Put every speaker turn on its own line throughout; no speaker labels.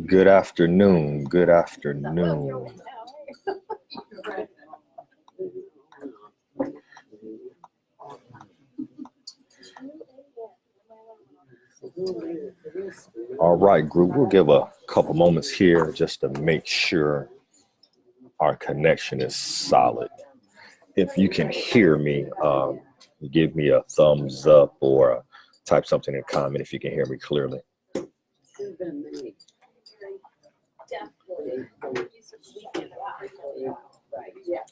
Good afternoon. Good afternoon. All right, group, we'll give a couple moments here just to make sure our connection is solid. If you can hear me, give me a thumbs up or type something in comment if you can hear me clearly.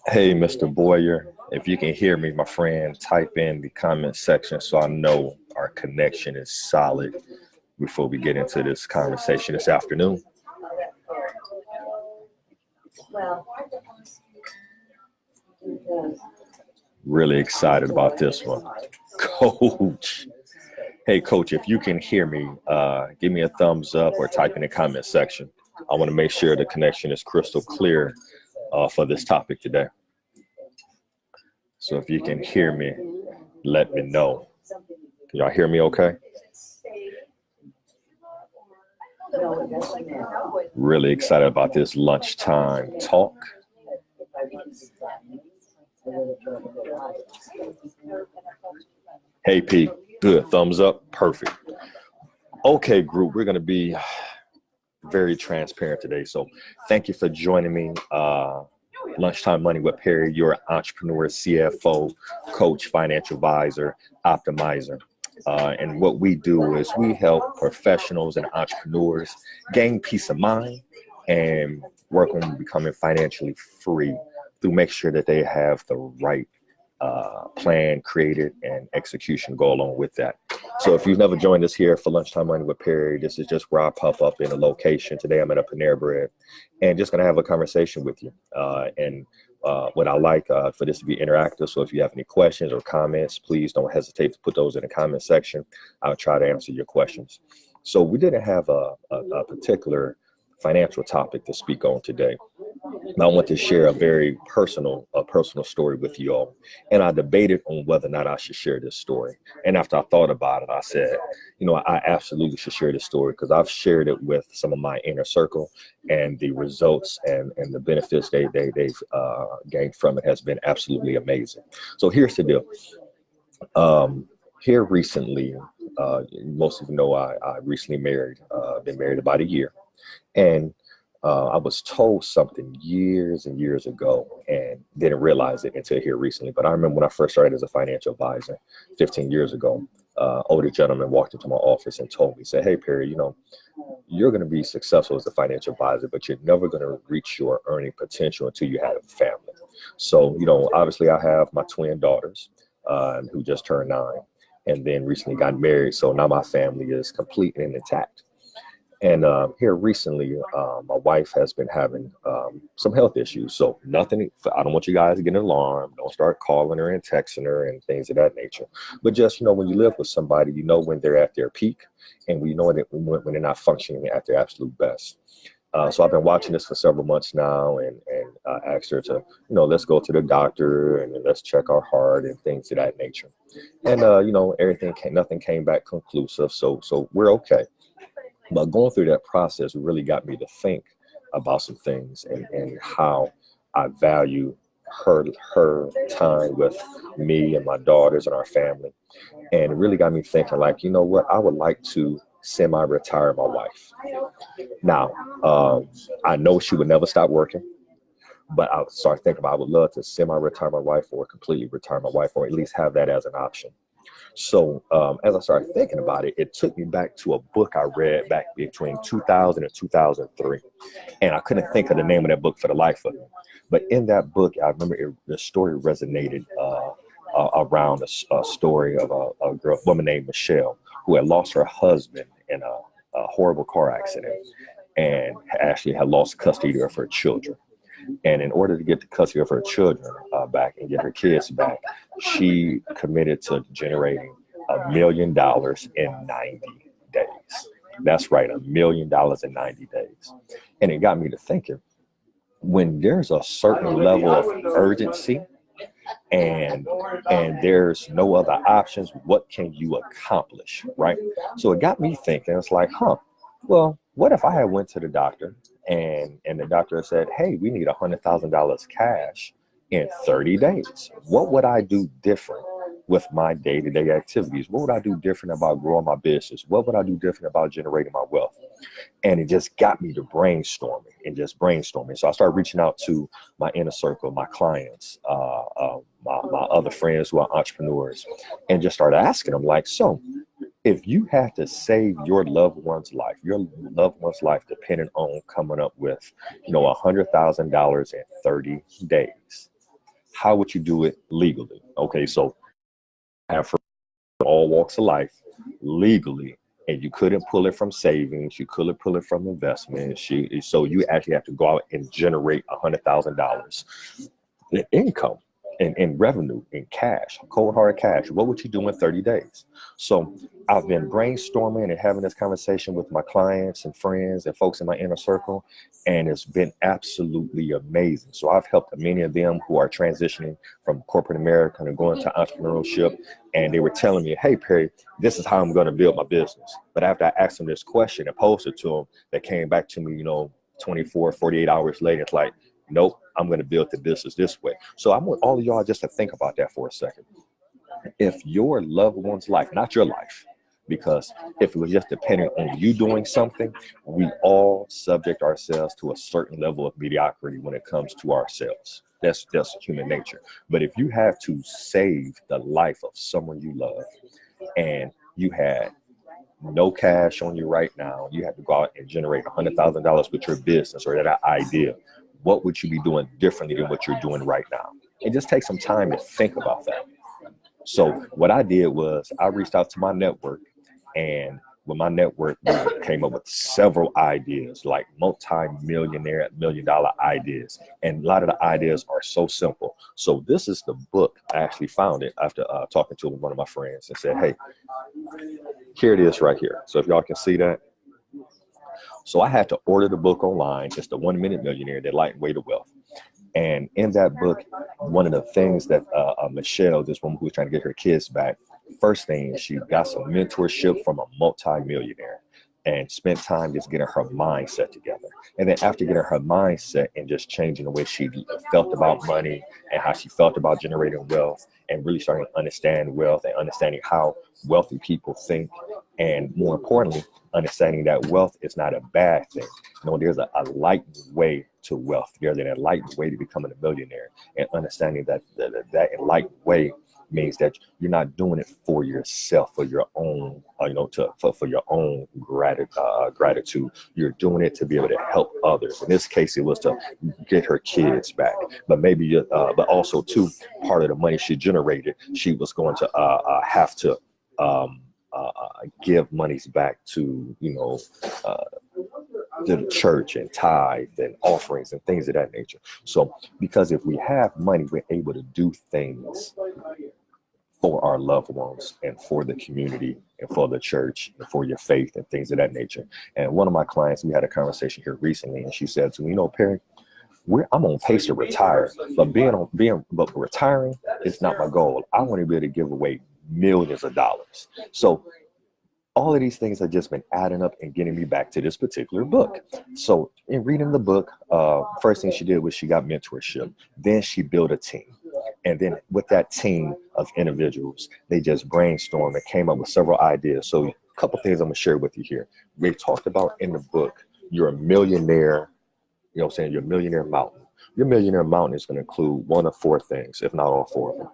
Hey, Mr. Boyer, if you can hear me, my friend, type in the comment section so I know our connection is solid before we get into this conversation this afternoon. Really excited about this one. Coach. Hey, Coach, if you can hear me, give me a thumbs up or type in the comment section. I want to make sure the connection is crystal clear for this topic today. So if you can hear me, let me know. Can y'all hear me okay? Really excited about this lunchtime talk. Hey, P, good, thumbs up, perfect. Okay, group, we're going to be very transparent today. So thank you for joining me. Lunchtime Money with Perry, your entrepreneur, CFO, coach, financial advisor, optimizer. And what we do is we help professionals and entrepreneurs gain peace of mind and work on becoming financially free to make sure that they have the right plan created and execution go along with that. So if you've never joined us here for Lunchtime Money with Perry, this is just where I pop up in a location. Today I'm at a Panera Bread and just going to have a conversation with you. What I like for this to be interactive. So if you have any questions or comments, please don't hesitate to put those in the comment section. I'll try to answer your questions. So we didn't have a particular financial topic to speak on today. I want to share a very personal story with you all. And I debated on whether or not I should share this story. And after I thought about it, I said, I absolutely should share this story because I've shared it with some of my inner circle, and the results and the benefits they've gained from it has been absolutely amazing. So here's the deal. Here recently, most of you know I recently been married about a year. And I was told something years and years ago and didn't realize it until here recently. But I remember when I first started as a financial advisor 15 years ago, older gentleman walked into my office and told me, said, "Hey, Perry, you're going to be successful as a financial advisor, but you're never going to reach your earning potential until you have a family." So, obviously I have my twin daughters who just turned 9 and then recently got married. So now my family is complete and intact. And here recently, my wife has been having some health issues. So nothing, I don't want you guys to get alarmed. Don't start calling her and texting her and things of that nature. But just, when you live with somebody, when they're at their peak and we know that when they're not functioning at their absolute best. So I've been watching this for several months now and asked her to, let's go to the doctor and let's check our heart and things of that nature. And, nothing came back conclusive. So we're okay. But going through that process really got me to think about some things and how I value her time with me and my daughters and our family. And it really got me thinking like, what, I would like to semi-retire my wife. Now, I know she would never stop working, but I started thinking about I would love to semi-retire my wife or completely retire my wife or at least have that as an option. So as I started thinking about it, it took me back to a book I read back between 2000 and 2003. And I couldn't think of the name of that book for the life of me. But in that book, I remember the story resonated around a story of a woman named Michelle who had lost her husband in a horrible car accident and actually had lost custody of her children. And in order to get the custody of her children back and get her kids back, she committed to generating $1 million in 90 days. That's right, $1 million in 90 days. And it got me to thinking, when there's a certain level of urgency and there's no other options, what can you accomplish, right? So it got me thinking. It's like, well, what if I had went to the doctor and the doctor said, hey, we need $100,000 cash in 30 days? What would I do different with my day-to-day activities? What would I do different about growing my business? What would I do different about generating my wealth? And it just got me to brainstorming. So I started reaching out to my inner circle, my clients, my other friends who are entrepreneurs, and just started asking them, like, so if you had to save your loved one's life depending on coming up with, $100,000 in 30 days, how would you do it legally? Okay, so I have for all walks of life legally, and you couldn't pull it from savings, you couldn't pull it from investments. So you actually have to go out and generate $100,000 in income, in revenue, in cash, cold hard cash. What would you do in 30 days? So I've been brainstorming and having this conversation with my clients and friends and folks in my inner circle, and it's been absolutely amazing. So I've helped many of them who are transitioning from corporate America and going to entrepreneurship, and they were telling me, hey, Perry, this is how I'm going to build my business. But after I asked them this question and posed it to them, they came back to me, 24, 48 hours later. It's like, nope, I'm going to build the business this way. So I want all of y'all just to think about that for a second. If your loved one's life, not your life, because if it was just dependent on you doing something, we all subject ourselves to a certain level of mediocrity when it comes to ourselves. That's human nature. But if you have to save the life of someone you love and you had no cash on you right now, you have to go out and generate $100,000 with your business or that idea, what would you be doing differently than what you're doing right now? And just take some time to think about that. So what I did was I reached out to my network, and with my network, we came up with several ideas, like multi-millionaire, $1 million ideas. And a lot of the ideas are so simple. So this is the book. I actually found it after talking to one of my friends and said, hey, here it is right here. So if y'all can see that. So I had to order the book online. It's the 1 Minute Millionaire, the Enlightened Way to Wealth. And in that book, one of the things that Michelle, this woman who was trying to get her kids back, first thing, she got some mentorship from a multi-millionaire and spent time just getting her mindset together. And then after getting her mindset and just changing the way she felt about money and how she felt about generating wealth and really starting to understand wealth and understanding how wealthy people think, and more importantly, understanding that wealth is not a bad thing. There's a enlightened way to wealth. There's an enlightened way to becoming a millionaire, and understanding that that enlightened way means that you're not doing it for yourself, for your own, for your own gratitude. You're doing it to be able to help others. In this case, it was to get her kids back, but maybe, but also too, part of the money she generated, she was going to have to give monies back to, to the church and tithe and offerings and things of that nature. So, because if we have money, we're able to do things for our loved ones and for the community and for the church and for your faith and things of that nature. And one of my clients, we had a conversation here recently, and she said to me, Perry, I'm on pace to retire, but retiring is not my goal. I want to be able to give away millions of dollars. So all of these things have just been adding up and getting me back to this particular book. So in reading the book, first thing she did was she got mentorship. Then she built a team. And then with that team of individuals, they just brainstormed and came up with several ideas. So a couple things I'm going to share with you here. We talked about in the book, you're a millionaire, your millionaire mountain. Your millionaire mountain is going to include one of four things, if not all four of them: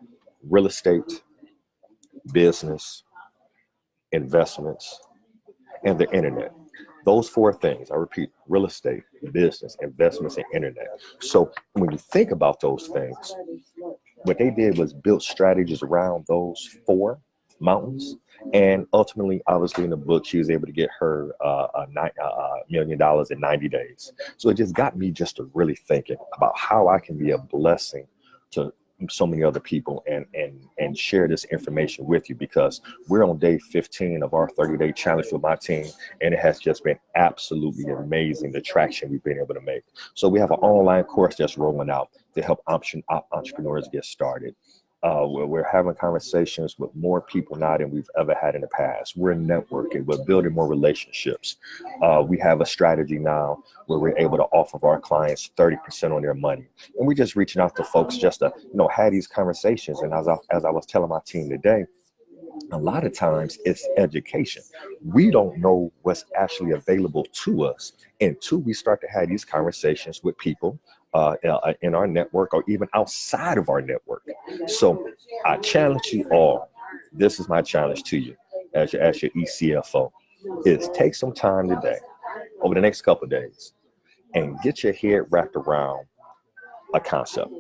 real estate, business, investments, and the internet. Those four things, I repeat: real estate, business, investments, and internet. So when you think about those things, what they did was build strategies around those four mountains. And ultimately, obviously, in the book, she was able to get her $1 million in 90 days. So it just got me just to really thinking about how I can be a blessing to so many other people and share this information with you, because we're on day 15 of our 30-day challenge with my team, and it has just been absolutely amazing, the traction we've been able to make. So we have an online course that's rolling out to help entrepreneurs get started. We're having conversations with more people now than we've ever had in the past. We're networking, we're building more relationships. We have a strategy now where we're able to offer our clients 30% on their money. And we're just reaching out to folks just to, have these conversations. And as I was telling my team today, a lot of times it's education. We don't know what's actually available to us until we start to have these conversations with people in our network or even outside of our network. So I challenge you all. This is my challenge to you as your ECFO, is take some time today over the next couple of days and get your head wrapped around a concept.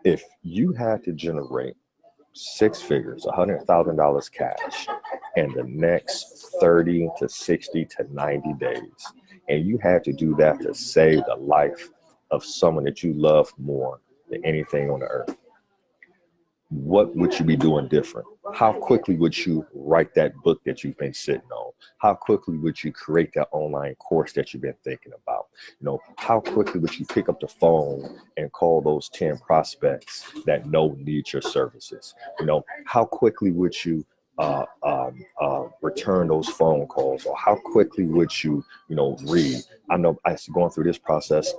If you had to generate 6 figures, $100,000 cash in the next 30 to 60 to 90 days, and you had to do that to save the life of someone that you love more than anything on the earth, what would you be doing different? How quickly would you write that book that you've been sitting on? How quickly would you create that online course that you've been thinking about? How quickly would you pick up the phone and call those 10 prospects that need your services? How quickly would you return those phone calls? Or how quickly would you, read? I know as going through this process,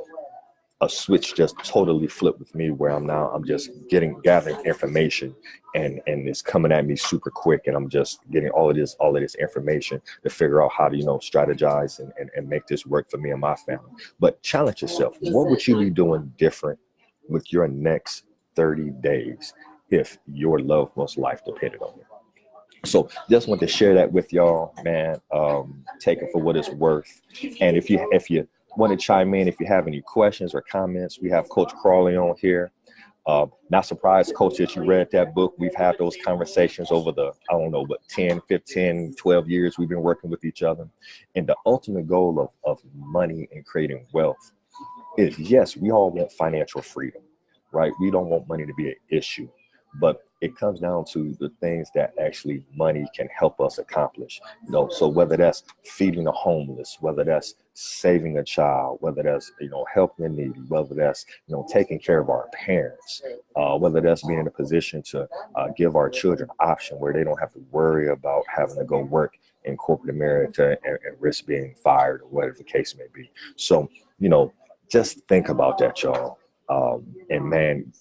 a switch just totally flipped with me, where I'm just gathering information and it's coming at me super quick, and I'm just getting all of this information to figure out how to, strategize and make this work for me and my family. But challenge yourself. What would you be doing different with your next 30 days if your loved one's life depended on it? So just want to share that with y'all, man. Take it for what it's worth. And if you want to chime in, if you have any questions or comments, we have Coach Crawley on here. Not surprised, Coach, that you read that book. We've had those conversations over the, 10, 15, 12 years we've been working with each other. And the ultimate goal of money and creating wealth is, yes, we all want financial freedom, right? We don't want money to be an issue, but it comes down to the things that actually money can help us accomplish. So whether that's feeding the homeless, whether that's saving a child, whether that's, helping the needy, whether that's, taking care of our parents, whether that's being in a position to give our children an option where they don't have to worry about having to go work in corporate America and risk being fired or whatever the case may be. So, just think about that, y'all. And man,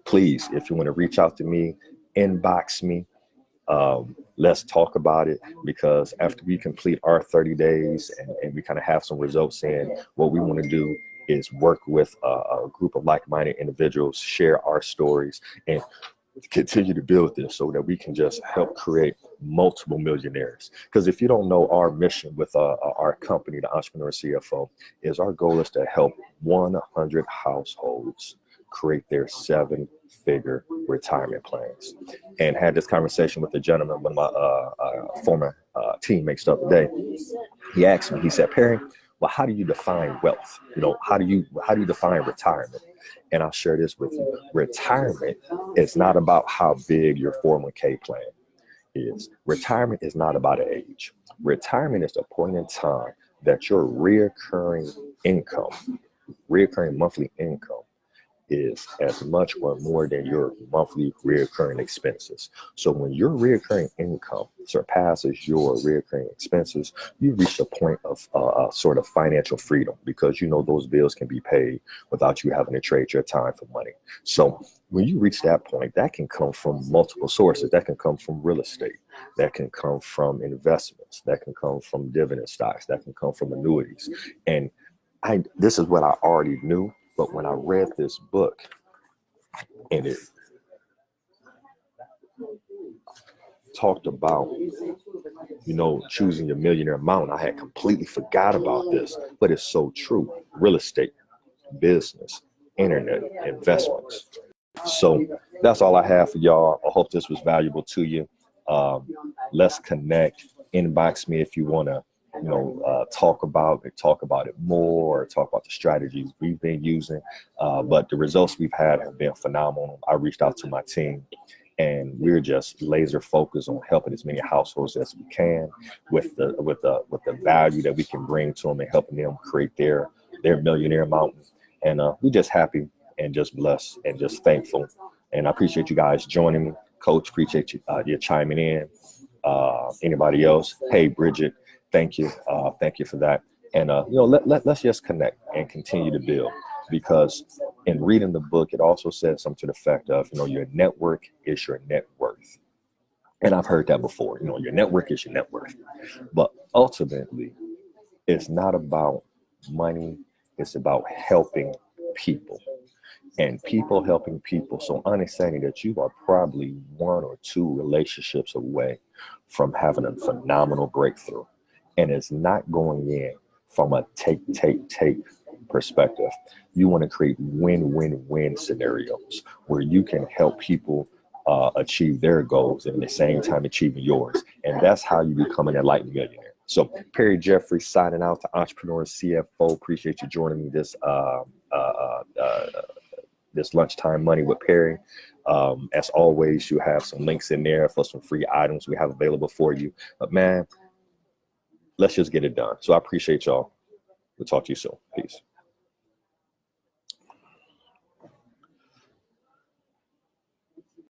please, if you want to reach out to me, inbox me. Let's talk about it, because after we complete our 30 days and we kind of have some results in, what we want to do is work with a group of like-minded individuals, share our stories, and continue to build this so that we can just help create multiple millionaires. Because if you don't know, our mission with our company, the Entrepreneur C.F.O, is our goal is to help 100 households create their 7-figure retirement plans. And had this conversation with a gentleman, one of my former teammates the other day. He asked me, he said, Perry, well, how do you define wealth? How do you define retirement? And I'll share this with you. Retirement is not about how big your 401k plan is. Retirement is not about an age. Retirement is the point in time that your reoccurring monthly income is as much or more than your monthly reoccurring expenses. So when your reoccurring income surpasses your reoccurring expenses, you reach a point of sort of financial freedom, because those bills can be paid without you having to trade your time for money. So when you reach that point, that can come from multiple sources. That can come from real estate. That can come from investments. That can come from dividend stocks. That can come from annuities. And this is what I already knew. But when I read this book and it talked about, choosing your millionaire amount, I had completely forgot about this, but it's so true. Real estate, business, internet, investments. So that's all I have for y'all. I hope this was valuable to you. Let's connect. Inbox me if you want to talk about it more, or talk about the strategies we've been using. But the results we've had have been phenomenal. I reached out to my team, and we're just laser focused on helping as many households as we can with the value that we can bring to them and helping them create their millionaire mountain. And we're just happy and just blessed and just thankful. And I appreciate you guys joining me. Coach, appreciate you chiming in. Anybody else? Hey, Bridget, thank you. Thank you for that. And let's just connect and continue to build, because in reading the book, it also says something to the effect of, your network is your net worth. And I've heard that before, your network is your net worth. But ultimately, it's not about money. It's about helping people. And people helping people. So understanding that you are probably 1 or 2 relationships away from having a phenomenal breakthrough. And it's not going in from a take perspective. You want to create win-win-win scenarios where you can help people achieve their goals and at the same time achieving yours. And that's how you become an enlightened millionaire. So Perry Jeffrey signing out to Entrepreneur C.F.O. Appreciate you joining me this lunchtime money with Perry. As always, you have some links in there for some free items we have available for you. But man, let's just get it done. So I appreciate y'all. We'll talk to you soon. Peace.